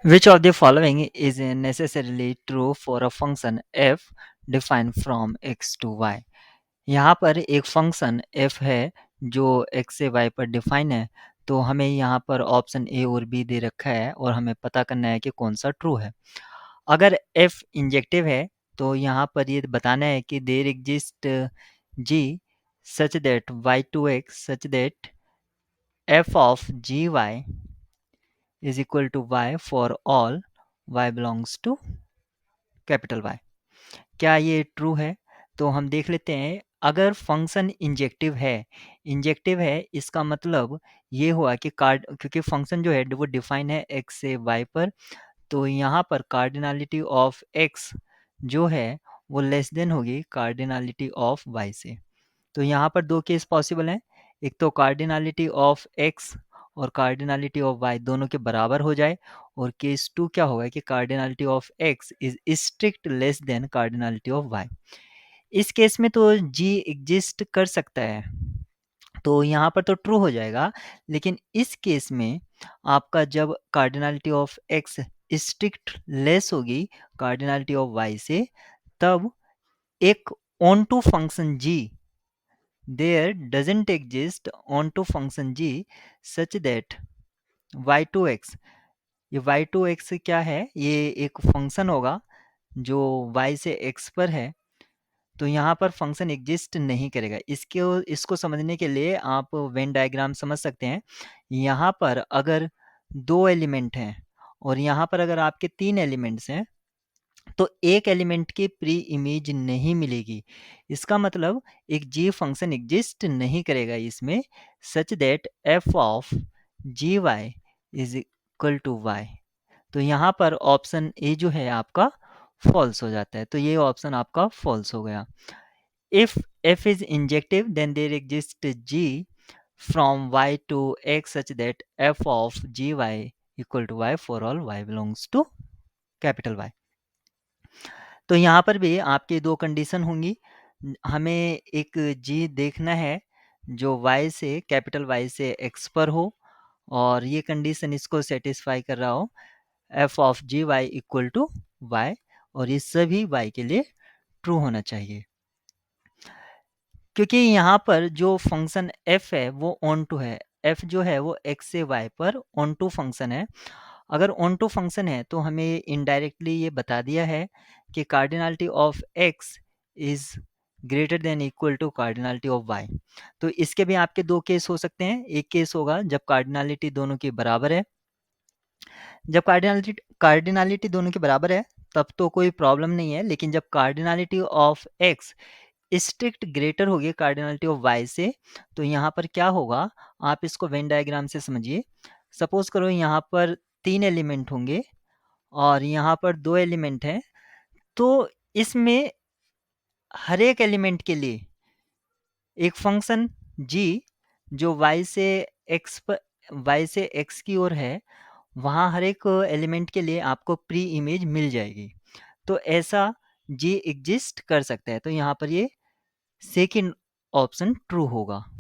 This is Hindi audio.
Which of the following is necessarily true for a function f defined from x to y? यहाँ पर एक फंक्शन f है जो x से y पर डिफाइन है, तो हमें यहाँ पर ऑप्शन ए और बी दे रखा है और हमें पता करना है कि कौन सा ट्रू है। अगर f इंजेक्टिव है तो यहाँ पर ये बताना है कि there exist g such that y2x such that f of gy is equal to y for all y belongs to capital Y। क्या ये ट्रू है? तो हम देख लेते हैं। अगर फंक्शन इंजेक्टिव है इसका मतलब ये हुआ कि कार्ड क्योंकि फंक्शन जो है वो डिफाइन है x से y पर, तो यहाँ पर कार्डिनलिटी ऑफ x जो है वो लेस देन होगी कार्डिनलिटी ऑफ y से। तो यहाँ पर दो केस पॉसिबल हैं, एक तो कार्डिनलिटी ऑफ x और कार्डिनलिटी ऑफ y दोनों के बराबर हो जाए, और केस टू क्या होगा कि cardinality of x is strict less than cardinality of y। इस केस में तो g एग्जिस्ट कर सकता है, तो यहाँ पर तो ट्रू हो जाएगा। लेकिन इस केस में आपका जब cardinality of x strict less होगी कार्डिनलिटी ऑफ y से, तब एक onto function g there doesn't exist onto function g such that y2x, ये y2x क्या है, ये एक फंक्शन होगा जो y से x पर है, तो यहाँ पर फंक्शन एग्जिस्ट नहीं करेगा। इसको समझने के लिए आप वेन डायग्राम समझ सकते हैं। यहाँ पर अगर दो एलिमेंट हैं और यहाँ पर अगर आपके तीन एलिमेंट्स हैं, तो एक एलिमेंट की प्री इमेज नहीं मिलेगी। इसका मतलब एक जी फंक्शन एग्जिस्ट नहीं करेगा इसमें, such that f of g y is equal to y. तो यहाँ पर ऑप्शन ए जो है आपका फॉल्स हो जाता है, तो ये ऑप्शन आपका फॉल्स हो गया। If f is injective then there exist g from y to x such that f of gy equal to y for all y belongs to capital Y। तो यहाँ पर भी आपकी दो कंडीशन होंगी। हमें एक जी देखना है जो y से कैपिटल Y से x पर हो, और ये कंडीशन इसको सेटिस्फाई कर रहा हो f of g y equal to y, और ये सभी y के लिए ट्रू होना चाहिए। क्योंकि यहाँ पर जो फंक्शन f है वो ऑन टू है, f जो है वो x से y पर ऑन टू फंक्शन है। अगर ऑन टू फंक्शन है तो हमें इनडायरेक्टली ये बता दिया है कि cardinality of x is greater than equal to cardinality of y। तो इसके भी आपके दो केस हो सकते हैं। एक केस होगा जब कार्डिनलिटी दोनों की बराबर है, जब कार्डिनलिटी दोनों के बराबर है तब तो कोई प्रॉब्लम नहीं है। लेकिन जब cardinality of x strict greater होगी कार्डिनलिटी ऑफ y से, तो यहाँ पर क्या होगा आप इसको वेन डायग्राम से समझिए। सपोज करो यहाँ पर तीन एलिमेंट होंगे और यहाँ पर दो एलिमेंट हैं, तो इसमें हर एक एलिमेंट के लिए एक फंक्शन g जो y से x की ओर है, वहाँ हर एक एलिमेंट के लिए आपको प्री इमेज मिल जाएगी। तो ऐसा जी एग्जिस्ट कर सकता है, तो यहाँ पर ये सेकंड ऑप्शन ट्रू होगा।